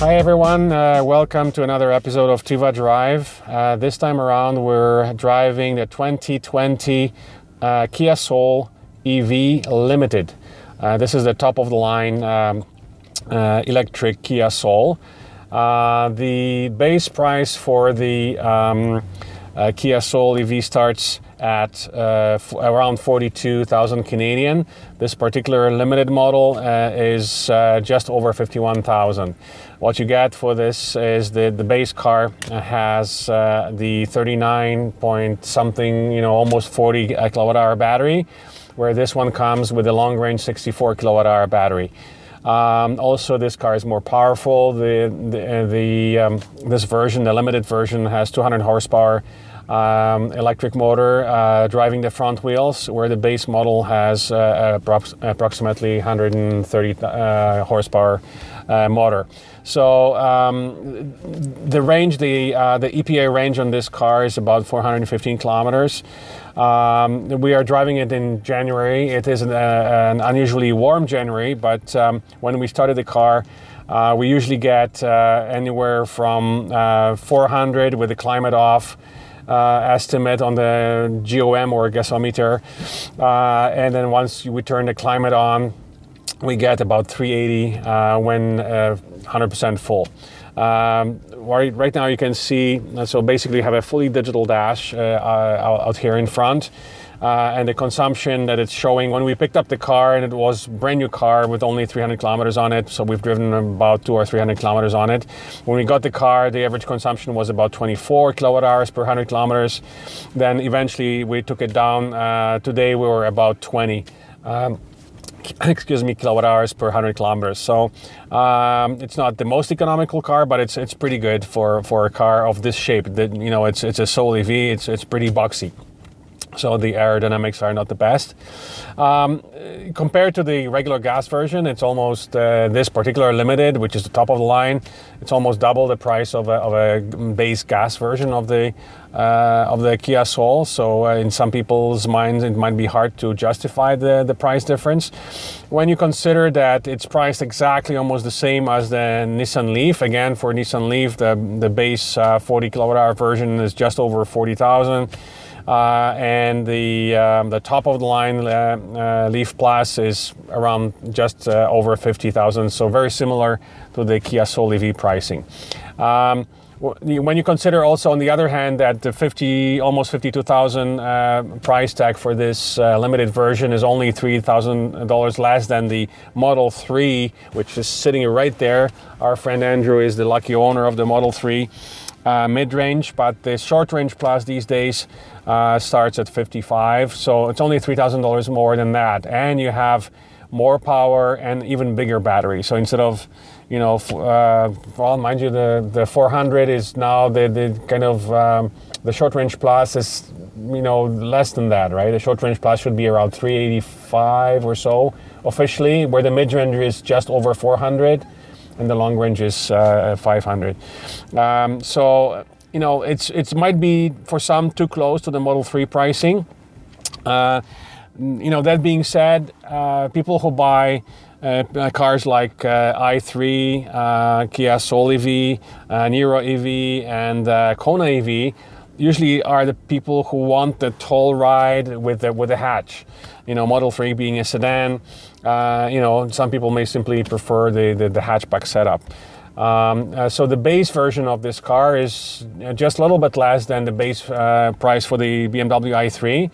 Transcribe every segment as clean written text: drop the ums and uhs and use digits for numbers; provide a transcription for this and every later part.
Hi everyone, welcome to another episode of TEVAdrive. This time around we're driving the 2020 Kia Soul EV Limited. This is the top of the line electric Kia Soul. The base price for the Kia Soul EV starts at around 42,000 Canadian. This particular limited model is just over 51,000. What you get for this is the base car has the 39 point something, almost 40 kilowatt hour battery, where this one comes with a long range 64 kilowatt hour battery. Also, this car is more powerful. This version, the limited version, has 200 horsepower electric motor driving the front wheels, where the base model has approximately 130 horsepower motor. So the range, the EPA range on this car is about 415 kilometers. We are driving it in January. It is an unusually warm January, but when we started the car, we usually get anywhere from 400 with the climate off estimate on the GOM or gasometer, and then once we turn the climate on, we get about 380 when 100% full. Right now you can see, so basically you have a fully digital dash out here in front, and the consumption that it's showing when we picked up the car, and it was a brand new car with only 300 kilometers on it, so we've driven about 200 or 300 kilometers on it. When we got the car, the average consumption was about 24 kilowatt hours per 100 kilometers. Then eventually we took it down. Today we were about 20 kilowatt hours per 100 kilometers. So it's not the most economical car, but it's pretty good for a car of this shape. It's a Soul EV. It's pretty boxy. So the aerodynamics are not the best. Compared to the regular gas version, it's almost this particular limited, which is the top of the line. It's almost double the price of a base gas version of the Kia Soul. So in some people's minds, it might be hard to justify the price difference. When you consider that it's priced exactly almost the same as the Nissan Leaf. Again, for Nissan Leaf, the base 40 kilowatt hour version is just over 40,000. And the top of the line Leaf Plus is around just over 50,000, so very similar to the Kia Soul EV pricing. When you consider also, on the other hand, that the almost 52,000 price tag for this limited version is only $3,000 less than the Model 3, which is sitting right there. Our friend Andrew is the lucky owner of the Model 3 mid-range, but the short-range Plus these days starts at 55, so it's only $3,000 more than that, and you have more power and even bigger battery. So instead of, mind you, the 400 is now the kind of the short-range Plus is less than that, right? The short-range Plus should be around 385 or so officially, where the mid-range is just over 400. And the long range is 500. So it might be for some too close to the Model 3 pricing. That being said, people who buy cars like i3, Kia Soul EV, Niro EV, and Kona EV usually are the people who want the tall ride with the hatch. Model 3 being a sedan, some people may simply prefer the hatchback setup. So the base version of this car is just a little bit less than the base price for the BMW i3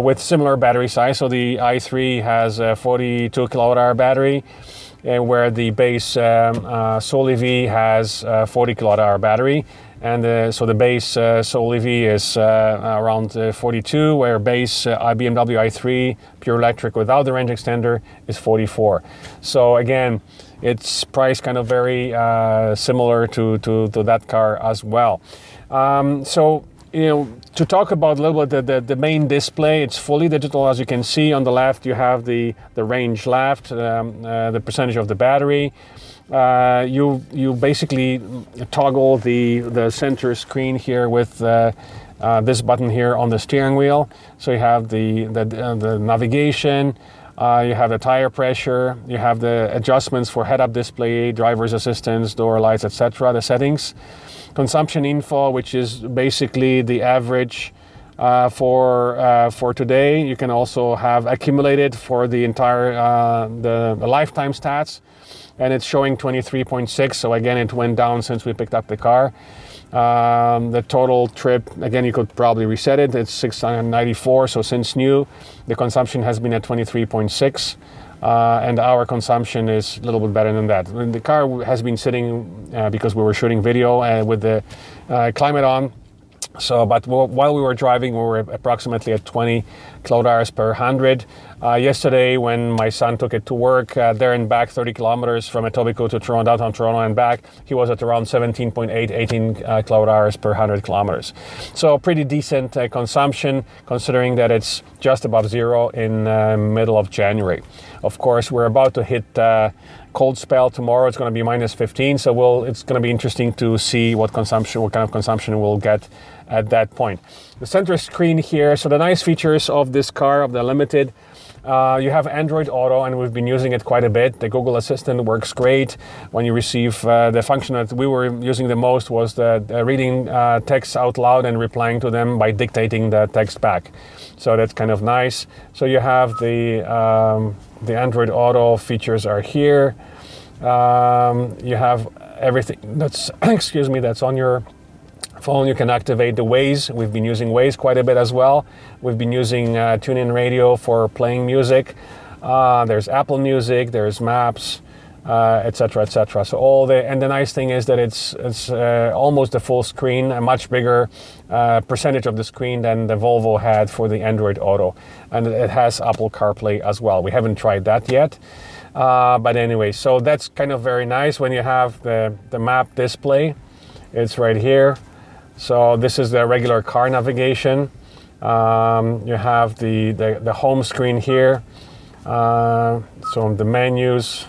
with similar battery size. So the i3 has a 42 kilowatt hour battery, where the base Soul EV has a 40 kilowatt hour battery. And so the base Soul EV is around 42, where base BMW i3 pure electric without the range extender is 44. So again, it's priced kind of very similar to that car as well. To talk about a little bit the main display, it's fully digital. As you can see on the left, you have the range left, the percentage of the battery. You basically toggle the center screen here with this button here on the steering wheel. So you have the navigation, You have the tire pressure, you have the adjustments for head-up display, driver's assistance, door lights, etc., the settings. Consumption info, which is basically the average for today. You can also have accumulated for the entire the lifetime stats, and it's showing 23.6. So again, it went down since we picked up the car. The total trip, again, you could probably reset it. It's 694. So since new, the consumption has been at 23.6. And our consumption is a little bit better than that. The car has been sitting because we were shooting video with the climate on. So, but while we were driving, we were approximately at 20 kWh per 100. Yesterday, when my son took it to work, there and back, 30 kilometers from Etobicoke to Toronto, downtown Toronto and back, he was at around 17.8, 18 kWh per 100 kilometers. So pretty decent consumption, considering that it's just above zero in middle of January. Of course, we're about to hit cold spell tomorrow. It's going to be minus 15, so it's going to be interesting to see what kind of consumption we'll get at that point. The center screen here, so the nice features of this car, of the Limited, you have Android Auto, and we've been using it quite a bit. The Google Assistant works great. When you receive the function that we were using the most was the reading text out loud and replying to them by dictating the text back. So that's kind of nice. So you have the Android Auto features are here. You have everything that's that's on your phone. You can activate the Waze. We've been using Waze quite a bit as well. We've been using TuneIn Radio for playing music. There's Apple Music, there's Maps, etc., etc. So and the nice thing is that it's almost a full screen, a much bigger percentage of the screen than the Volvo had for the Android Auto, and it has Apple CarPlay as well. We haven't tried that yet, but anyway, so that's kind of very nice when you have the map display. It's right here. So this is the regular car navigation. You have the home screen here. So the menus,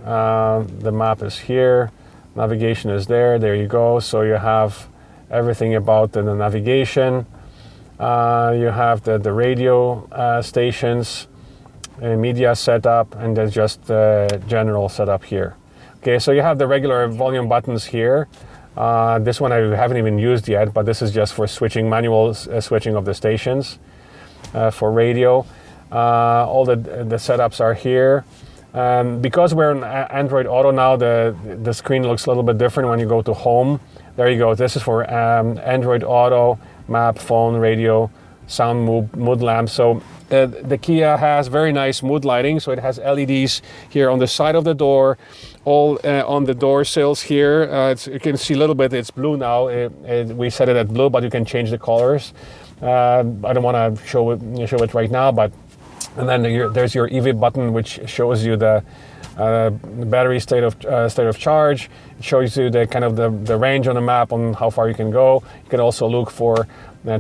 the map is here, navigation is there. There you go. So you have everything about the navigation. You have the radio stations, media setup, and there's just the general setup here. Okay, so you have the regular volume buttons here. This one I haven't even used yet, but this is just for switching, manual switching of the stations for radio. All the setups are here. Because we're on Android Auto now, the screen looks a little bit different when you go to home. There you go. This is for Android Auto, map, phone, radio, sound, mood lamp. So the Kia has very nice mood lighting. So it has LEDs here on the side of the door, all on the door sills here. You can see a little bit, it's blue now. We set it at blue, but you can change the colors. I don't want to show it right now, but and then there's your EV button, which shows you the battery state of charge. It shows you the kind of the range on the map on how far you can go. You can also look for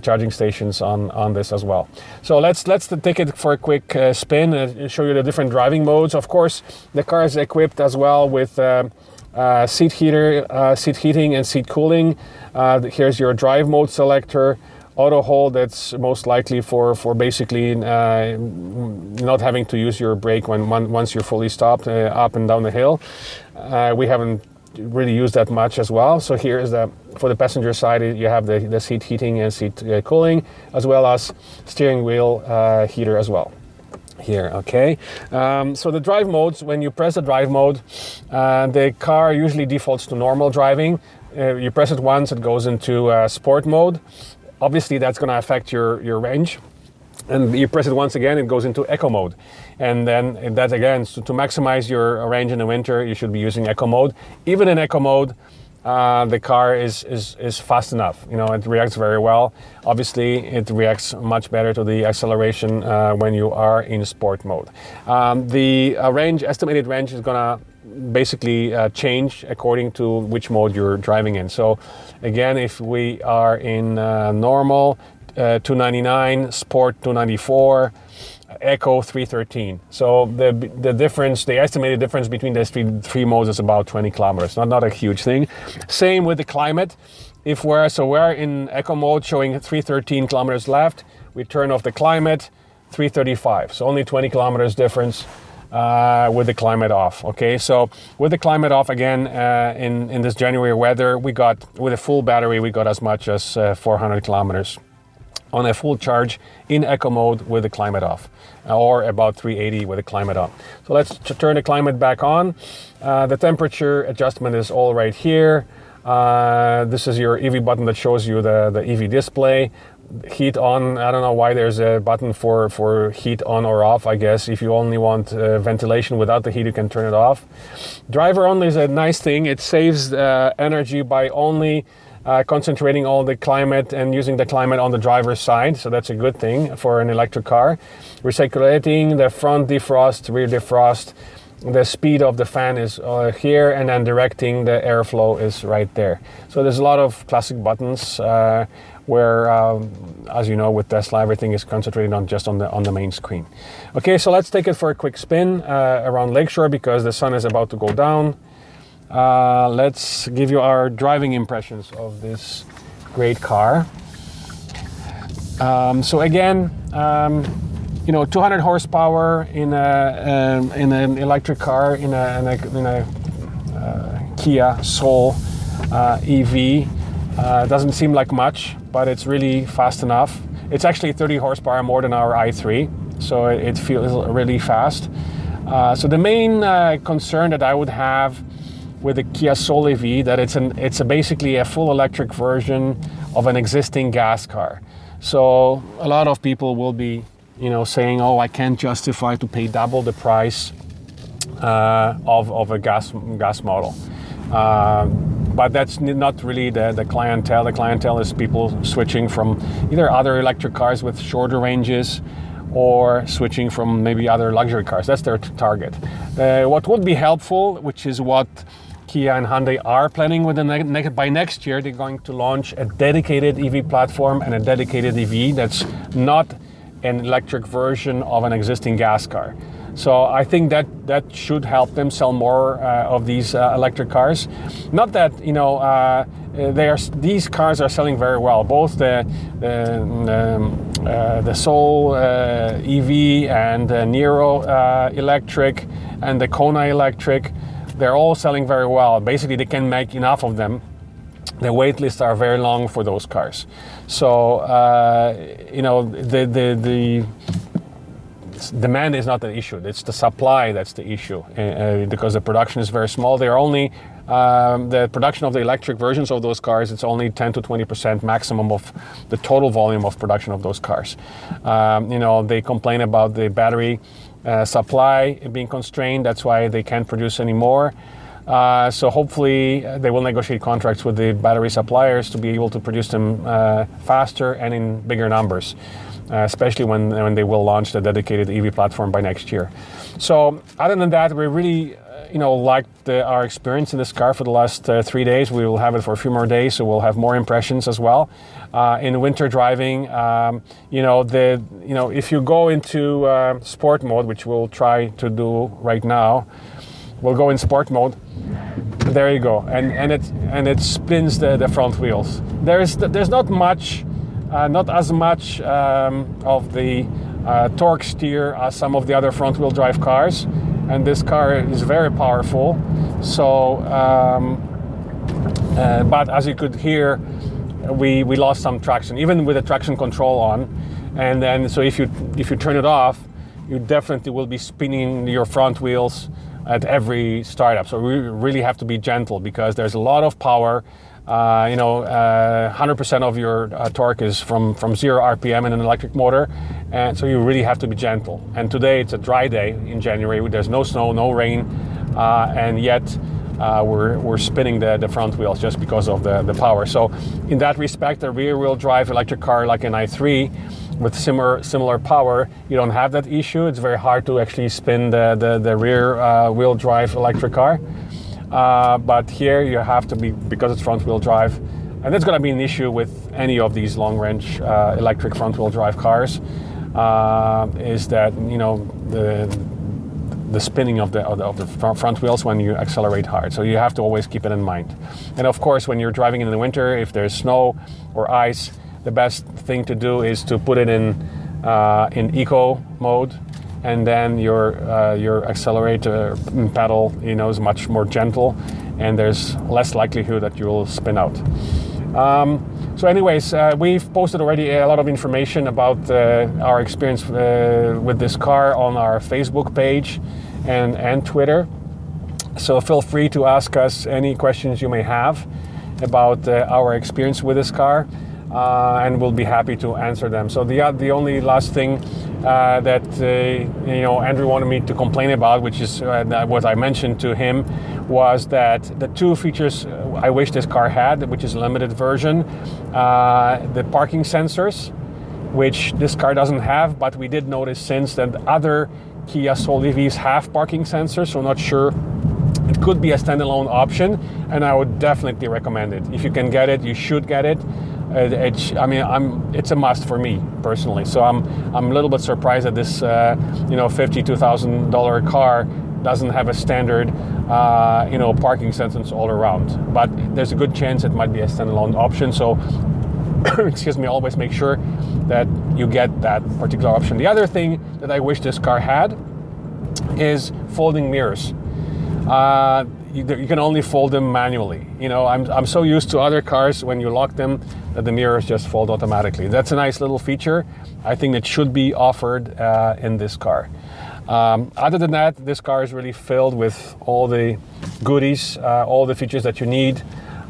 charging stations on this as well. So let's take it for a quick spin and show you the different driving modes. Of course, the car is equipped as well with seat heating and seat cooling. Here's your drive mode selector. Auto hold, that's most likely for basically not having to use your brake once you're fully stopped up and down the hill. We haven't really used that much as well. So here is for the passenger side, you have the seat heating and seat cooling, as well as steering wheel heater as well. Here, okay. So the drive modes, when you press the drive mode, the car usually defaults to normal driving. You press it once, it goes into sport mode. Obviously, that's going to affect your range. And you press it once again, it goes into eco mode. And then that again, so to maximize your range in the winter, you should be using eco mode. Even in eco mode, the car is fast enough. You know, it reacts very well. Obviously, it reacts much better to the acceleration when you are in sport mode. The estimated range is gonna basically change according to which mode you're driving in. So again, if we are in normal, 299, sport 294, eco 313. So the difference, the estimated difference between these three modes is about 20 kilometers. Not a huge thing. Same with the climate. We're in eco mode showing 313 kilometers left. We turn off the climate, 335. So only 20 kilometers difference with the climate off. Okay, so with the climate off again, in this January weather, we got, with a full battery, we got as much as 400 kilometers on a full charge in eco mode with the climate off, or about 380 with the climate on. So let's turn the climate back on. The temperature adjustment is all right here. This is your EV button that shows you the EV display. Heat on, I don't know why there's a button for heat on or off. I guess if you only want ventilation without the heat, you can turn it off. Driver only is a nice thing. It saves energy by only concentrating all the climate and using the climate on the driver's side. So that's a good thing for an electric car. Recirculating the front defrost, rear defrost. The speed of the fan is here, and then directing the airflow is right there. So there's a lot of classic buttons where, as you know, with Tesla, everything is concentrated on just on the main screen. Okay, so let's take it for a quick spin around Lakeshore because the sun is about to go down. Let's give you our driving impressions of this great car. So again, 200 horsepower in an electric car in a Kia Soul EV. Doesn't seem like much, but it's really fast enough. It's actually 30 horsepower more than our i3, so it feels really fast. So the main concern that I would have with the Kia Soul EV, that it's basically a full electric version of an existing gas car. So a lot of people will be saying, oh, I can't justify to pay double the price of a gas model. But that's not really the clientele. The clientele is people switching from either other electric cars with shorter ranges or switching from maybe other luxury cars. That's their target. What would be helpful, which is what Kia and Hyundai are planning with by next year, they're going to launch a dedicated EV platform and a dedicated EV that's not an electric version of an existing gas car. So I think that should help them sell more of these electric cars. Not that these cars are selling very well. Both the Soul EV and the Nero electric and the Kona electric, they're all selling very well. Basically, they can make enough of them. The wait lists are very long for those cars. So the demand is not an issue. It's the supply that's the issue because the production is very small. They're only the production of the electric versions of those cars. It's only 10 to 20% maximum of the total volume of production of those cars. They complain about the battery supply being constrained. That's why they can't produce any more. So hopefully they will negotiate contracts with the battery suppliers to be able to produce them faster and in bigger numbers, especially when they will launch the dedicated EV platform by next year. So other than that, we really liked our experience in this car for the last 3 days. We will have it for a few more days, so we'll have more impressions as well. In winter driving, if you go into sport mode, which we'll try to do right now, we'll go in sport mode. There you go, and it spins the front wheels. There's not much, not as much of the torque steer as some of the other front wheel drive cars, and this car is very powerful. So, but as you could hear, we lost some traction, even with the traction control on, and then so if you turn it off, you definitely will be spinning your front wheels at every startup. So we really have to be gentle because there's a lot of power. 100% of your torque is from 0 RPM in an electric motor, and so you really have to be gentle. And today it's a dry day in January. There's no snow, no rain, and yet we're spinning the front wheels just because of the power. So in that respect, a rear-wheel drive electric car like an i3 with similar power, you don't have that issue. It's very hard to actually spin the rear wheel drive electric car. But here you have to be, because it's front wheel drive, and that's going to be an issue with any of these long range electric front wheel drive cars, is that the spinning of the front wheels when you accelerate hard. So you have to always keep it in mind. And of course, when you're driving in the winter, if there's snow or ice, the best thing to do is to put it in in eco mode, and then your accelerator pedal, is much more gentle, and there's less likelihood that you will spin out. So anyways, we've posted already a lot of information about our experience with this car on our Facebook page and Twitter. So feel free to ask us any questions you may have about our experience with this car, and we'll be happy to answer them. So the only last thing that Andrew wanted me to complain about, which is what I mentioned to him, was that the two features I wish this car had, which is a limited version, the parking sensors, which this car doesn't have, but we did notice since that other Kia Soul EVs have parking sensors, so not sure. It could be a standalone option, and I would definitely recommend it. If you can get it, you should get it. It's a must for me personally. So I'm a little bit surprised that this $52,000 car doesn't have a standard parking sensors all around. But there's a good chance it might be a standalone option. So excuse me, always make sure that you get that particular option. The other thing that I wish this car had is folding mirrors. You can only fold them manually. I'm so used to other cars when you lock them that the mirrors just fold automatically. That's a nice little feature. I think that should be offered in this car. Other than that, this car is really filled with all the goodies, all the features that you need,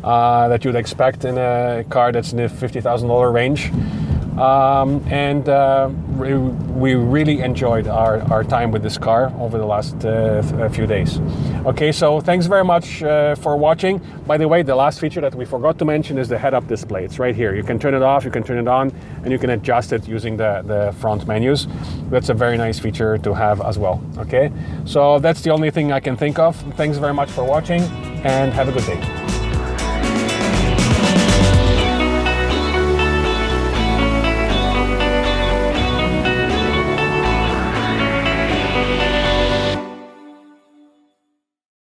that you'd expect in a car that's in the $50,000 range. We really enjoyed our time with this car over the last few days. Okay, so thanks very much for watching. By the way, the last feature that we forgot to mention is the head-up display. It's right here. You can turn it off, you can turn it on, and you can adjust it using the front menus. That's a very nice feature to have as well. Okay, so that's the only thing I can think of. Thanks very much for watching, and have a good day.